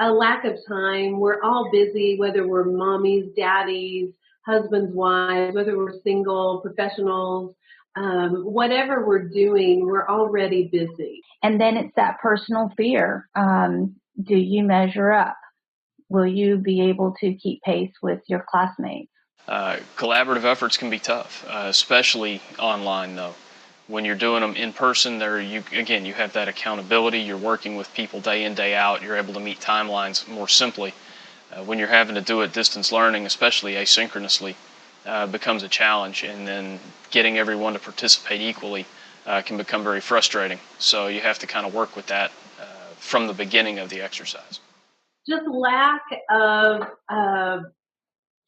a lack of time. We're all busy, whether we're mommies, daddies, husbands, wives, whether we're single, professionals, whatever we're doing, we're already busy. And then it's that personal fear. Do you measure up? Will you be able to keep pace with your classmates? Collaborative efforts can be tough, especially online, though. When you're doing them in person, you have that accountability. You're working with people day in, day out. You're able to meet timelines more simply. When you're having to do it distance learning, especially asynchronously, becomes a challenge, and then getting everyone to participate equally can become very frustrating. So you have to kind of work with that from the beginning of the exercise. Just lack of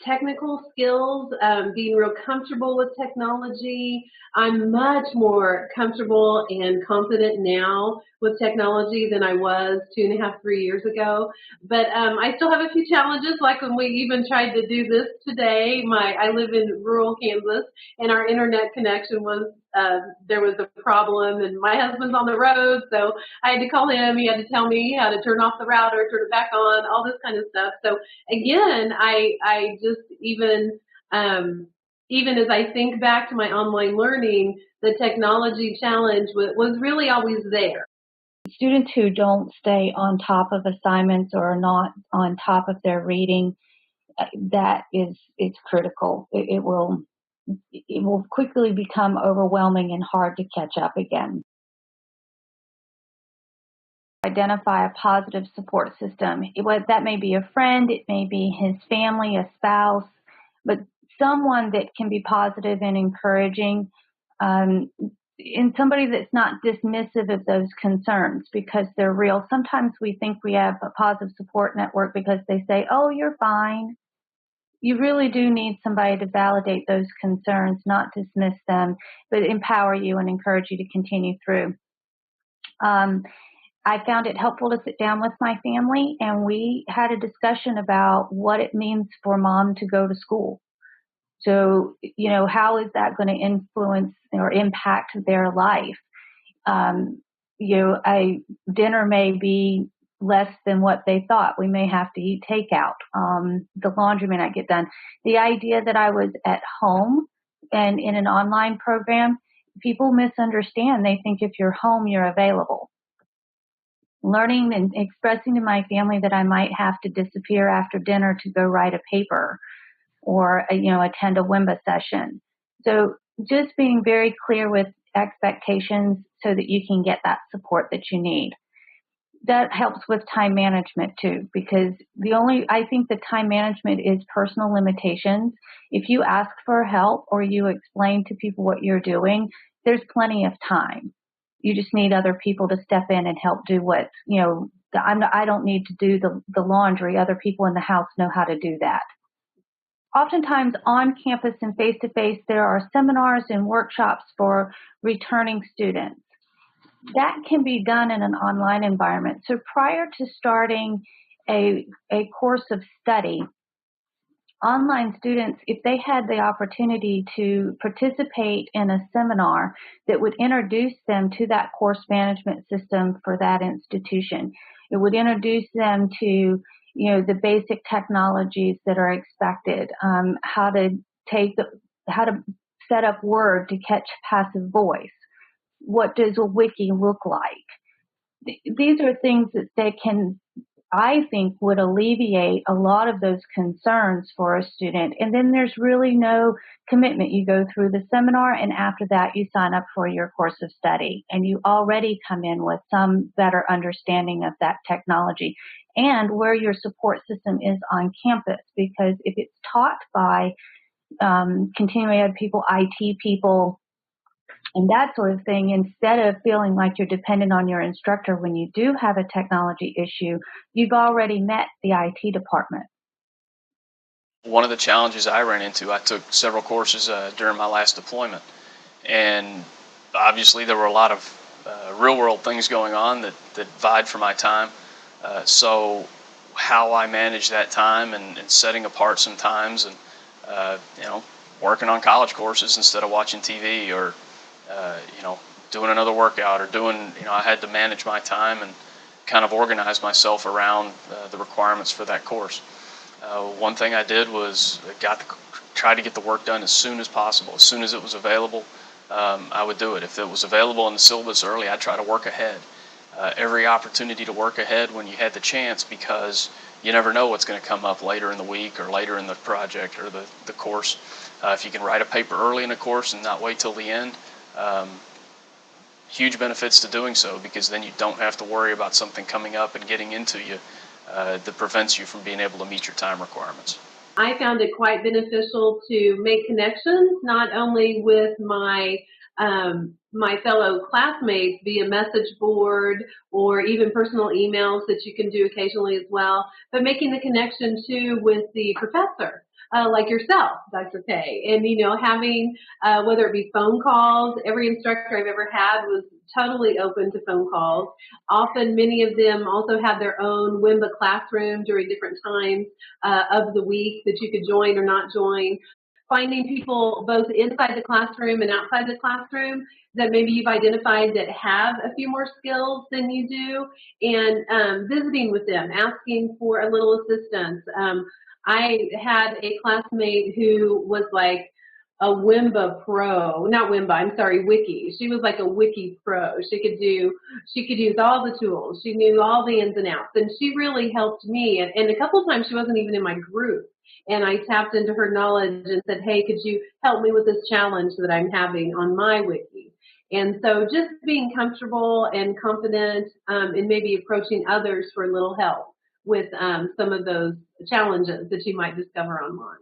technical skills, being real comfortable with technology. I'm much more comfortable and confident now with technology than I was 2.5, 3 years ago. But I still have a few challenges, like when we even tried to do this today. I live in rural Kansas, and our internet connection was there was a problem, and my husband's on the road, so I had to call him. He had to tell me how to turn off the router, turn it back on, all this kind of stuff. So again, I just even as I think back to my online learning, the technology challenge was really always there. Students who don't stay on top of assignments or are not on top of their reading, it's critical. It will quickly become overwhelming and hard to catch up again. Identify a positive support system. That may be a friend, it may be his family, a spouse, but someone that can be positive and encouraging, and somebody that's not dismissive of those concerns because they're real. Sometimes we think we have a positive support network because they say, oh, you're fine. You really do need somebody to validate those concerns, not dismiss them, but empower you and encourage you to continue through. I found it helpful to sit down with my family, and we had a discussion about what it means for mom to go to school. So, how is that going to influence or impact their life? Dinner may be less than what they thought. We may have to eat takeout. The laundry may not get done. The idea that I was at home and in an online program, people misunderstand. They think if you're home, you're available. Learning and expressing to my family that I might have to disappear after dinner to go write a paper or, attend a WIMBA session. So just being very clear with expectations so that you can get that support that you need. That helps with time management too, because I think the time management is personal limitations. If you ask for help or you explain to people what you're doing, there's plenty of time. You just need other people to step in and help do what, I don't need to do the laundry. Other people in the house know how to do that. Oftentimes on campus and face-to-face, there are seminars and workshops for returning students. That can be done in an online environment. So prior to starting a course of study, online students, if they had the opportunity to participate in a seminar that would introduce them to that course management system for that institution, it would introduce them to the basic technologies that are expected, how to set up Word to catch passive voice. What does a wiki look like? These are things that I think would alleviate a lot of those concerns for a student. And then there's really no commitment. You go through the seminar, and after that, you sign up for your course of study. And you already come in with some better understanding of that technology and where your support system is on campus. Because if it's taught by continuing ed people, IT people, and that sort of thing, instead of feeling like you're dependent on your instructor when you do have a technology issue, you've already met the IT department. One of the challenges I ran into, I took several courses during my last deployment, and obviously there were a lot of real-world things going on that vied for my time. So how I manage that time and setting apart some times and working on college courses instead of watching TV or doing another workout or I had to manage my time, and kind of organize myself around the requirements for that course. One thing I did was try to get the work done as soon as possible. As soon as it was available, I would do it. If it was available in the syllabus early, I'd try to work ahead. Every opportunity to work ahead when you had the chance, because you never know what's going to come up later in the week or later in the project or the course. If you can write a paper early in a course and not wait till the end, huge benefits to doing so, because then you don't have to worry about something coming up and getting into you that prevents you from being able to meet your time requirements. I found it quite beneficial to make connections, not only with my fellow classmates via message board or even personal emails that you can do occasionally as well, but making the connection too with the professor. Like yourself, Dr. K, and having whether it be phone calls. Every instructor I've ever had was totally open to phone calls. Often, many of them also have their own WIMBA classroom during different times of the week that you could join or not join. Finding people both inside the classroom and outside the classroom that maybe you've identified that have a few more skills than you do, and visiting with them, asking for a little assistance. I had a classmate who was like a WIMBA pro, not WIMBA, I'm sorry, Wiki. She was like a Wiki pro. She could use all the tools. She knew all the ins and outs, and she really helped me. And a couple of times she wasn't even in my group, and I tapped into her knowledge and said, hey, could you help me with this challenge that I'm having on my Wiki? And so just being comfortable and confident and maybe approaching others for a little help with some of those challenges that you might discover online.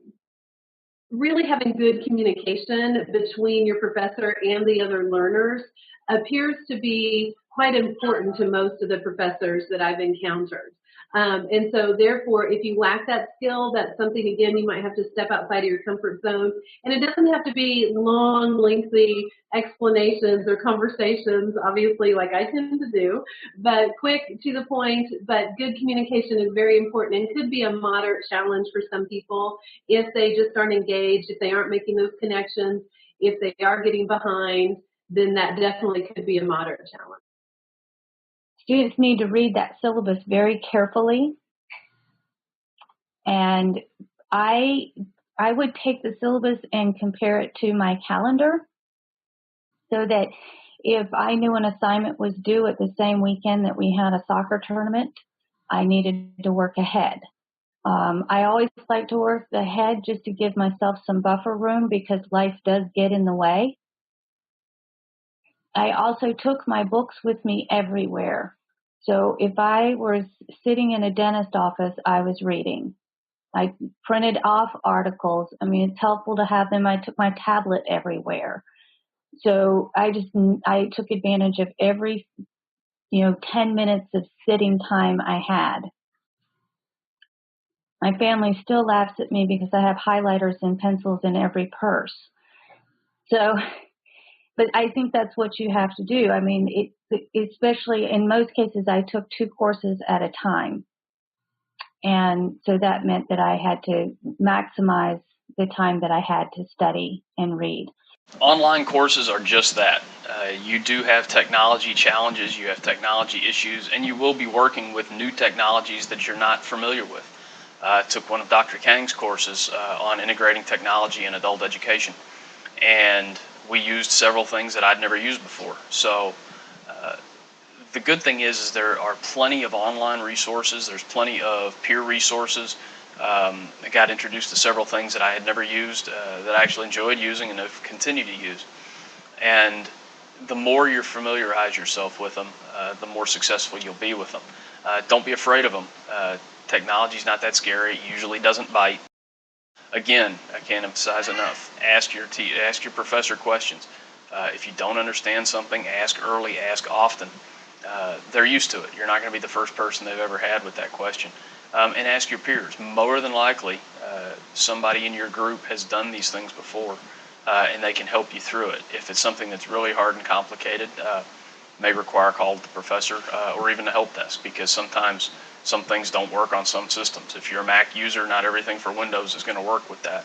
Really having good communication between your professor and the other learners appears to be quite important to most of the professors that I've encountered. And so therefore, if you lack that skill, that's something, again, you might have to step outside of your comfort zone. And it doesn't have to be long, lengthy explanations or conversations, obviously, like I tend to do, but quick, to the point. But good communication is very important and could be a moderate challenge for some people if they just aren't engaged, if they aren't making those connections, if they are getting behind, then that definitely could be a moderate challenge. Students need to read that syllabus very carefully, and I would take the syllabus and compare it to my calendar, so that if I knew an assignment was due at the same weekend that we had a soccer tournament, I needed to work ahead. I always like to work ahead just to give myself some buffer room, because life does get in the way. I also took my books with me everywhere. So if I was sitting in a dentist office, I was reading. I printed off articles. I mean, it's helpful to have them. I took my tablet everywhere. So I took advantage of every, 10 minutes of sitting time I had. My family still laughs at me because I have highlighters and pencils in every purse. So, but I think that's what you have to do. I mean, especially in most cases, I took 2 courses at a time. And so that meant that I had to maximize the time that I had to study and read. Online courses are just that. You do have technology challenges, you have technology issues, and you will be working with new technologies that you're not familiar with. I took one of Dr. Kang's courses on integrating technology in adult education, and we used several things that I'd never used before. So the good thing is there are plenty of online resources, there's plenty of peer resources. I got introduced to several things that I had never used that I actually enjoyed using and have continued to use. And the more you familiarize yourself with them, the more successful you'll be with them. Don't be afraid of them. Technology's not that scary. It usually doesn't bite. Again, I can't emphasize enough. Ask your professor questions. If you don't understand something, ask early, ask often. They're used to it. You're not going to be the first person they've ever had with that question. And ask your peers. More than likely, somebody in your group has done these things before, and they can help you through it. If it's something that's really hard and complicated, may require a call to the professor or even a help desk, because sometimes some things don't work on some systems. If you're a Mac user, not everything for Windows is going to work with that.